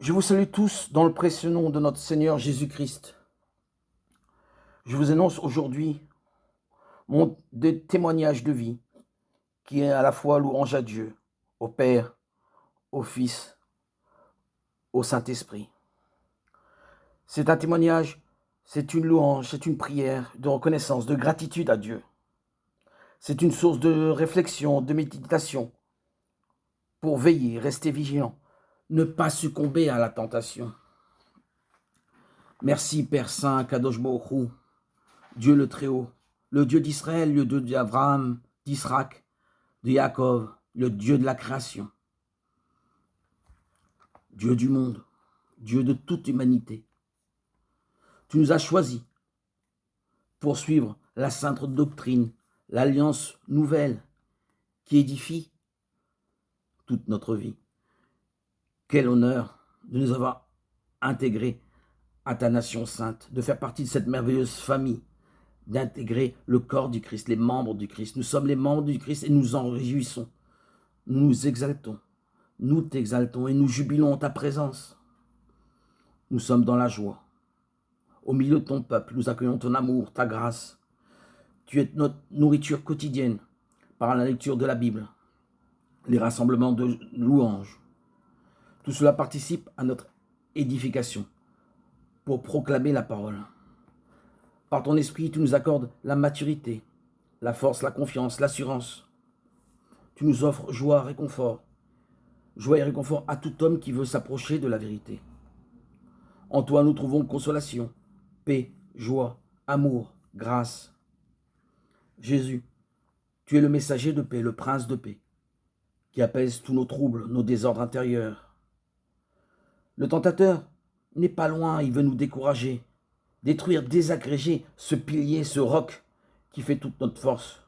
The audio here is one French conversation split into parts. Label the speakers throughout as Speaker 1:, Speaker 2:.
Speaker 1: Je vous salue tous dans le précieux nom de notre Seigneur Jésus-Christ. Je vous annonce aujourd'hui mon témoignage de vie qui est à la fois louange à Dieu, au Père, au Fils, au Saint-Esprit. C'est un témoignage, c'est une louange, c'est une prière de reconnaissance, de gratitude à Dieu. C'est une source de réflexion, de méditation pour veiller, rester vigilant, ne pas succomber à la tentation. Merci Père Saint, Kadosh Baruch Hu, Dieu le Très-Haut, le Dieu d'Israël, le Dieu d'Abraham, d'Israël, de Jacob, le Dieu de la création, Dieu du monde, Dieu de toute humanité. Tu nous as choisis pour suivre la sainte doctrine, l'alliance nouvelle qui édifie toute notre vie. Quel honneur de nous avoir intégrés à ta nation sainte, de faire partie de cette merveilleuse famille, d'intégrer le corps du Christ, les membres du Christ. Nous sommes les membres du Christ et nous en réjouissons. Nous nous exaltons, nous t'exaltons et nous jubilons en ta présence. Nous sommes dans la joie. Au milieu de ton peuple, nous accueillons ton amour, ta grâce. Tu es notre nourriture quotidienne par la lecture de la Bible, les rassemblements de louanges. Tout cela participe à notre édification pour proclamer la parole. Par ton esprit, tu nous accordes la maturité, la force, la confiance, l'assurance. Tu nous offres joie et réconfort à tout homme qui veut s'approcher de la vérité. En toi, nous trouvons consolation, paix, joie, amour, grâce. Jésus, tu es le messager de paix, le prince de paix, qui apaise tous nos troubles, nos désordres intérieurs. Le tentateur n'est pas loin, il veut nous décourager, détruire, désagréger ce pilier, ce roc qui fait toute notre force.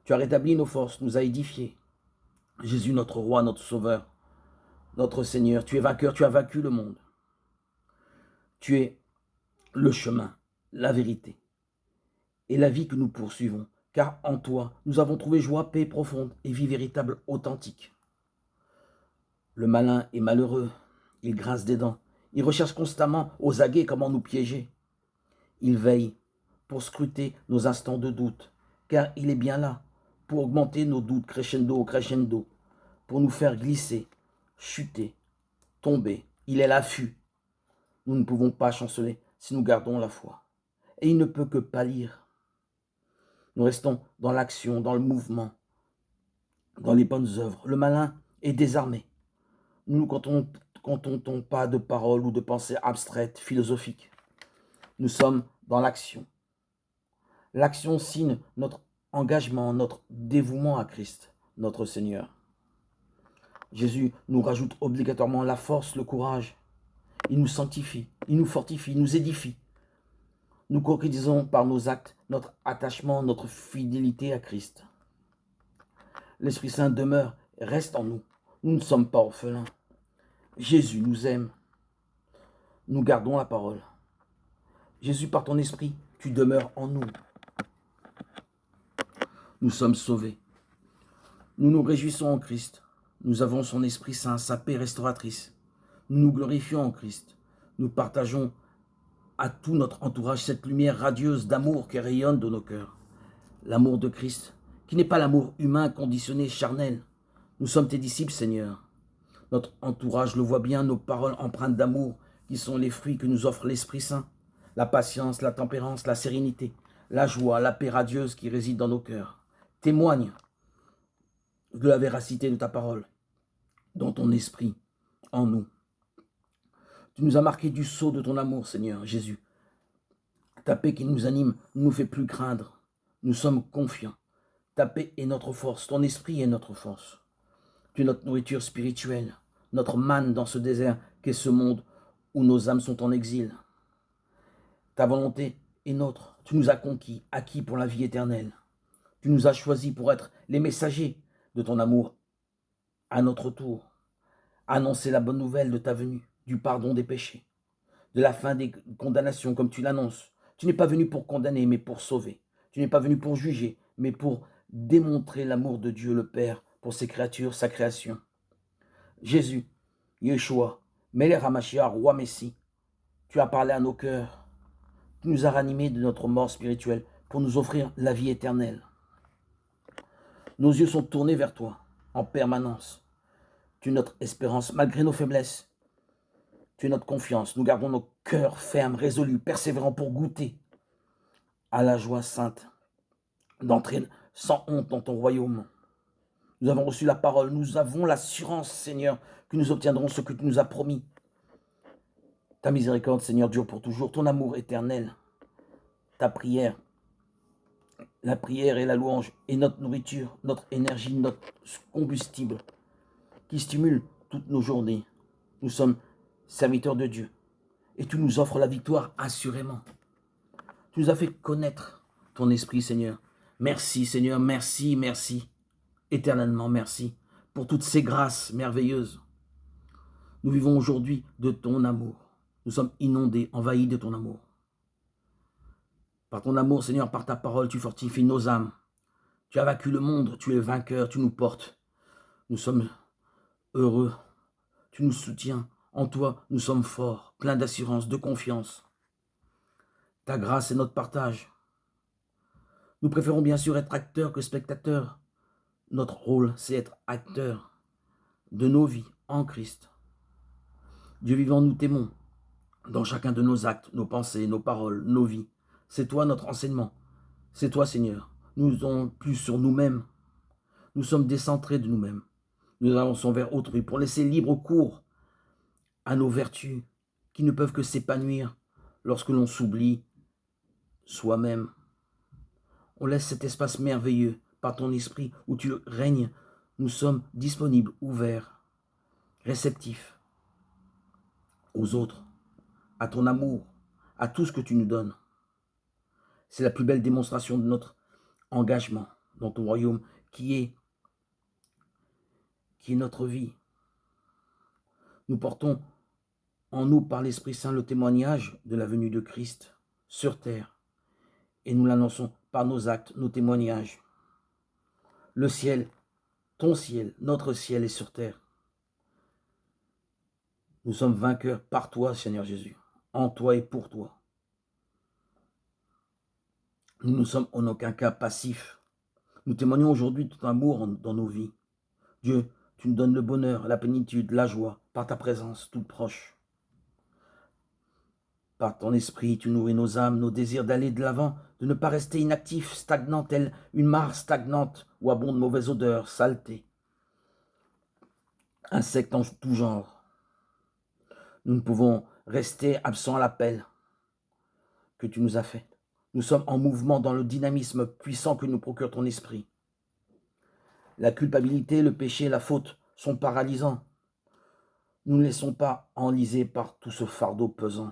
Speaker 1: Tu as rétabli nos forces, nous as édifiés. Jésus, notre roi, notre sauveur, notre Seigneur, tu es vainqueur, tu as vaincu le monde. Tu es le chemin, la vérité et la vie que nous poursuivons, car en toi, nous avons trouvé joie, paix profonde et vie véritable, authentique. Le malin est malheureux, il grince des dents, il recherche constamment aux aguets comment nous piéger. Il veille pour scruter nos instants de doute, car il est bien là pour augmenter nos doutes crescendo, crescendo, pour nous faire glisser, chuter, tomber. Il est l'affût. Nous ne pouvons pas chanceler si nous gardons la foi. Et il ne peut que pâlir. Nous restons dans l'action, dans le mouvement, dans les bonnes œuvres. Le malin est désarmé. Nous ne contentons pas de paroles ou de pensées abstraites, philosophiques. Nous sommes dans l'action. L'action signe notre engagement, notre dévouement à Christ, notre Seigneur. Jésus nous rajoute obligatoirement la force, le courage. Il nous sanctifie, il nous fortifie, il nous édifie. Nous concrétisons par nos actes notre attachement, notre fidélité à Christ. L'Esprit Saint demeure, reste en nous. Nous ne sommes pas orphelins. Jésus nous aime. Nous gardons la parole. Jésus, par ton esprit, tu demeures en nous. Nous sommes sauvés. Nous nous réjouissons en Christ. Nous avons son Esprit Saint, sa paix restauratrice. Nous nous glorifions en Christ. Nous partageons à tout notre entourage cette lumière radieuse d'amour qui rayonne de nos cœurs. L'amour de Christ, qui n'est pas l'amour humain, conditionné, charnel. Nous sommes tes disciples, Seigneur. Notre entourage le voit bien, nos paroles empreintes d'amour, qui sont les fruits que nous offre l'Esprit Saint. La patience, la tempérance, la sérénité, la joie, la paix radieuse qui réside dans nos cœurs. Témoignent de la véracité de ta parole, dans ton esprit, en nous. Tu nous as marqué du sceau de ton amour, Seigneur Jésus. Ta paix qui nous anime ne nous fait plus craindre. Nous sommes confiants. Ta paix est notre force, ton esprit est notre force. Tu es notre nourriture spirituelle, notre manne dans ce désert qu'est ce monde où nos âmes sont en exil. Ta volonté est nôtre. Tu nous as conquis, acquis pour la vie éternelle. Tu nous as choisis pour être les messagers de ton amour à notre tour. Annoncer la bonne nouvelle de ta venue, du pardon des péchés, de la fin des condamnations comme tu l'annonces. Tu n'es pas venu pour condamner, mais pour sauver. Tu n'es pas venu pour juger, mais pour démontrer l'amour de Dieu le Père pour ses créatures, sa création. Jésus, Yeshua, Melech HaMashiach, roi Messie, tu as parlé à nos cœurs, tu nous as ranimés de notre mort spirituelle pour nous offrir la vie éternelle. Nos yeux sont tournés vers toi en permanence. Tu es notre espérance malgré nos faiblesses. Tu es notre confiance. Nous gardons nos cœurs fermes, résolus, persévérants pour goûter à la joie sainte d'entrer sans honte dans ton royaume. Nous avons reçu la parole, nous avons l'assurance, Seigneur, que nous obtiendrons ce que tu nous as promis. Ta miséricorde, Seigneur, dure pour toujours, ton amour éternel, ta prière. La prière et la louange est notre nourriture, notre énergie, notre combustible qui stimule toutes nos journées. Nous sommes serviteurs de Dieu et tu nous offres la victoire assurément. Tu nous as fait connaître ton esprit, Seigneur. Merci, Seigneur, merci, merci. Éternellement, merci pour toutes ces grâces merveilleuses. Nous vivons aujourd'hui de ton amour. Nous sommes inondés, envahis de ton amour. Par ton amour, Seigneur, par ta parole, tu fortifies nos âmes. Tu as vaincu le monde, tu es vainqueur, tu nous portes. Nous sommes heureux, tu nous soutiens. En toi, nous sommes forts, pleins d'assurance, de confiance. Ta grâce est notre partage. Nous préférons bien sûr être acteurs que spectateurs. Notre rôle, c'est être acteurs de nos vies en Christ. Dieu vivant, nous t'aimons dans chacun de nos actes, nos pensées, nos paroles, nos vies. C'est toi notre enseignement. C'est toi, Seigneur. Nous ne sommes plus sur nous-mêmes. Nous sommes décentrés de nous-mêmes. Nous avançons vers autrui pour laisser libre cours à nos vertus qui ne peuvent que s'épanouir lorsque l'on s'oublie soi-même. On laisse cet espace merveilleux par ton esprit où tu règnes. Nous sommes disponibles, ouverts, réceptifs aux autres, à ton amour, à tout ce que tu nous donnes. C'est la plus belle démonstration de notre engagement dans ton royaume qui est notre vie. Nous portons en nous par l'Esprit Saint le témoignage de la venue de Christ sur terre et nous l'annonçons par nos actes, nos témoignages. Le ciel, ton ciel, notre ciel est sur terre. Nous sommes vainqueurs par toi, Seigneur Jésus, en toi et pour toi. Nous ne sommes en aucun cas passifs. Nous témoignons aujourd'hui de ton amour dans nos vies. Dieu, tu nous donnes le bonheur, la plénitude, la joie, par ta présence toute proche. Par ton esprit, tu nourris nos âmes, nos désirs d'aller de l'avant, de ne pas rester inactifs, stagnants, telle une mare stagnante où abondent mauvaises odeurs, saleté, insectes en tout genre. Nous ne pouvons rester absents à l'appel que tu nous as fait. Nous sommes en mouvement dans le dynamisme puissant que nous procure ton esprit. La culpabilité, le péché, la faute sont paralysants. Nous ne laissons pas enliser par tout ce fardeau pesant.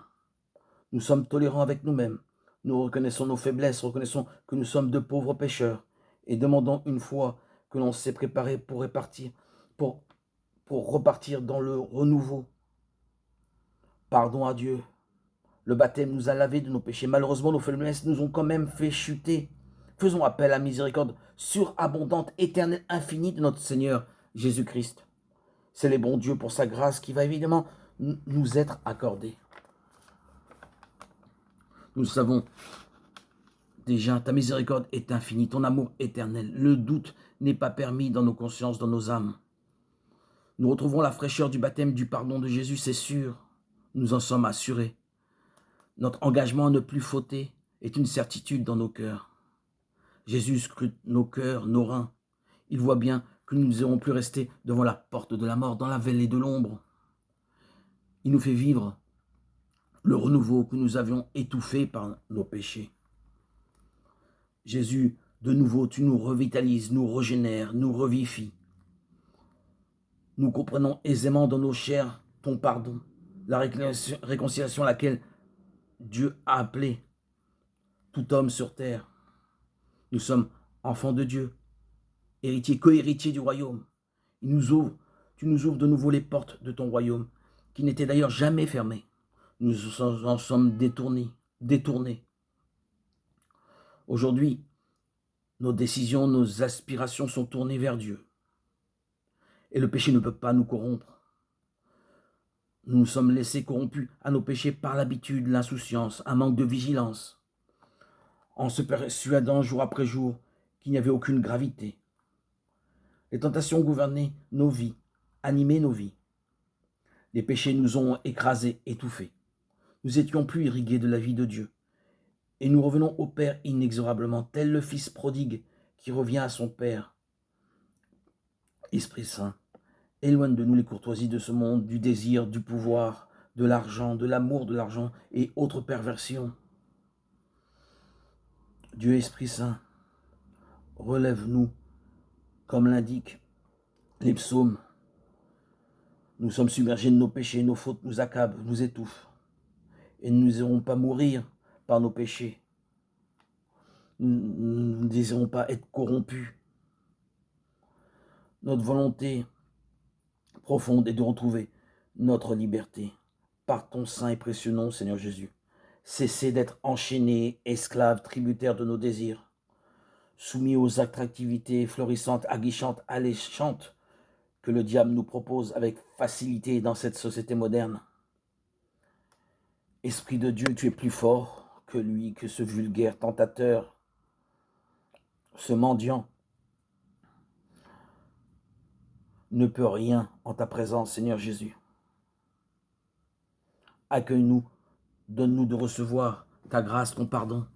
Speaker 1: Nous sommes tolérants avec nous-mêmes. Nous reconnaissons nos faiblesses, reconnaissons que nous sommes de pauvres pécheurs et demandons une fois que l'on s'est préparé pour repartir dans le renouveau. Pardon à Dieu. Le baptême nous a lavés de nos péchés. Malheureusement, nos faiblesses nous ont quand même fait chuter. Faisons appel à la miséricorde surabondante, éternelle, infinie de notre Seigneur Jésus-Christ. Célébrons Dieu pour sa grâce qui va évidemment nous être accordée. Nous savons déjà, ta miséricorde est infinie, ton amour éternel. Le doute n'est pas permis dans nos consciences, dans nos âmes. Nous retrouvons la fraîcheur du baptême, du pardon de Jésus, c'est sûr. Nous en sommes assurés. Notre engagement à ne plus fauter est une certitude dans nos cœurs. Jésus scrute nos cœurs, nos reins. Il voit bien que nous n'irons plus rester devant la porte de la mort, dans la vallée de l'ombre. Il nous fait vivre le renouveau que nous avions étouffé par nos péchés. Jésus, de nouveau, tu nous revitalises, nous régénères, nous revivifies. Nous comprenons aisément dans nos chairs ton pardon, la réconciliation à laquelle Dieu a appelé tout homme sur terre. Nous sommes enfants de Dieu, héritiers, co-héritiers du royaume. Tu nous ouvres de nouveau les portes de ton royaume, qui n'étaient d'ailleurs jamais fermées. Nous en sommes détournés. Aujourd'hui, nos décisions, nos aspirations sont tournées vers Dieu. Et le péché ne peut pas nous corrompre. Nous nous sommes laissés corrompus à nos péchés par l'habitude, l'insouciance, un manque de vigilance, en se persuadant jour après jour qu'il n'y avait aucune gravité. Les tentations gouvernaient nos vies, animaient nos vies. Les péchés nous ont écrasés, étouffés. Nous étions plus irrigués de la vie de Dieu. Et nous revenons au Père inexorablement, tel le Fils prodigue qui revient à son Père. Esprit Saint, éloigne de nous les courtoisies de ce monde, du désir, du pouvoir, de l'argent, de l'amour de l'argent et autres perversions. Dieu Esprit Saint, relève-nous, comme l'indiquent les psaumes. Nous sommes submergés de nos péchés, nos fautes nous accablent, nous étouffent. Et nous ne désirons pas mourir par nos péchés. Nous ne désirons pas être corrompus. Notre volonté profonde est de retrouver notre liberté par ton saint et précieux nom, Seigneur Jésus. Cessez d'être enchaînés, esclaves, tributaires de nos désirs, soumis aux attractivités florissantes, aguichantes, alléchantes que le diable nous propose avec facilité dans cette société moderne. Esprit de Dieu, tu es plus fort que lui, que ce vulgaire tentateur, ce mendiant ne peut rien en ta présence, Seigneur Jésus. Accueille-nous, donne-nous de recevoir ta grâce, ton pardon,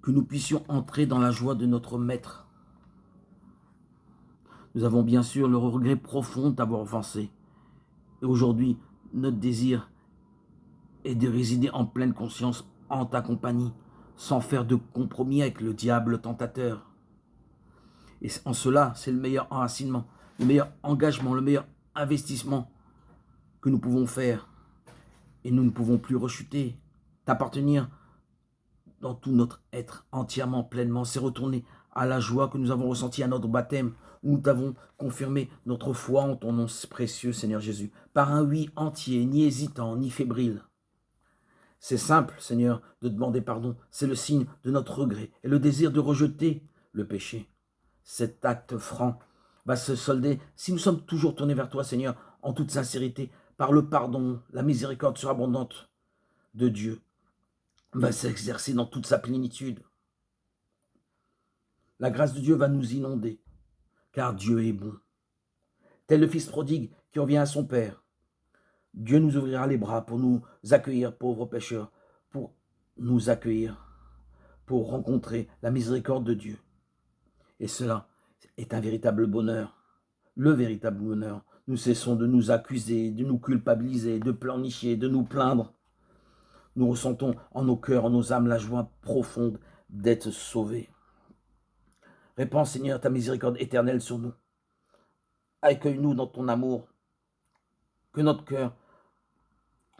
Speaker 1: que nous puissions entrer dans la joie de notre Maître. Nous avons bien sûr le regret profond d'avoir offensé. Et aujourd'hui, notre désir est de résider en pleine conscience en ta compagnie, sans faire de compromis avec le diable le tentateur. Et en cela, c'est le meilleur enracinement, le meilleur engagement, le meilleur investissement que nous pouvons faire. Et nous ne pouvons plus rechuter, t'appartenir dans tout notre être, entièrement, pleinement. C'est retourner à la joie que nous avons ressentie à notre baptême, où nous t'avons confirmé notre foi en ton nom précieux, Seigneur Jésus, par un oui entier, ni hésitant, ni fébrile. C'est simple, Seigneur, de demander pardon. C'est le signe de notre regret et le désir de rejeter le péché. Cet acte franc va se solder, si nous sommes toujours tournés vers toi, Seigneur, en toute sincérité, par le pardon, la miséricorde surabondante de Dieu, va s'exercer dans toute sa plénitude. La grâce de Dieu va nous inonder, car Dieu est bon. Tel le Fils prodigue qui revient à son Père, Dieu nous ouvrira les bras pour nous accueillir, pauvres pécheurs, pour nous accueillir, pour rencontrer la miséricorde de Dieu. Et cela est un véritable bonheur, le véritable bonheur. Nous cessons de nous accuser, de nous culpabiliser, de pleurnicher, de nous plaindre. Nous ressentons en nos cœurs, en nos âmes, la joie profonde d'être sauvés. Répands, Seigneur, ta miséricorde éternelle sur nous. Accueille-nous dans ton amour. Que notre cœur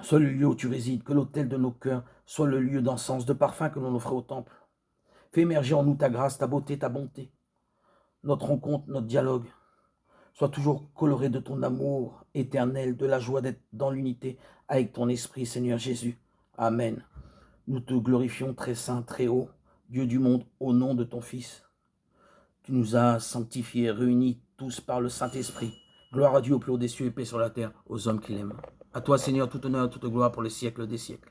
Speaker 1: soit le lieu où tu résides, que l'autel de nos cœurs soit le lieu d'encens, de parfum que l'on offrait au temple. Fais émerger en nous ta grâce, ta beauté, ta bonté. Notre rencontre, notre dialogue, soit toujours coloré de ton amour éternel, de la joie d'être dans l'unité avec ton esprit, Seigneur Jésus. Amen. Nous te glorifions très saint, très haut, Dieu du monde, au nom de ton Fils. Tu nous as sanctifiés, réunis tous par le Saint-Esprit. Gloire à Dieu au plus haut des cieux et paix sur la terre, aux hommes qui l'aiment. À toi, Seigneur, tout honneur, toute gloire pour les siècles des siècles.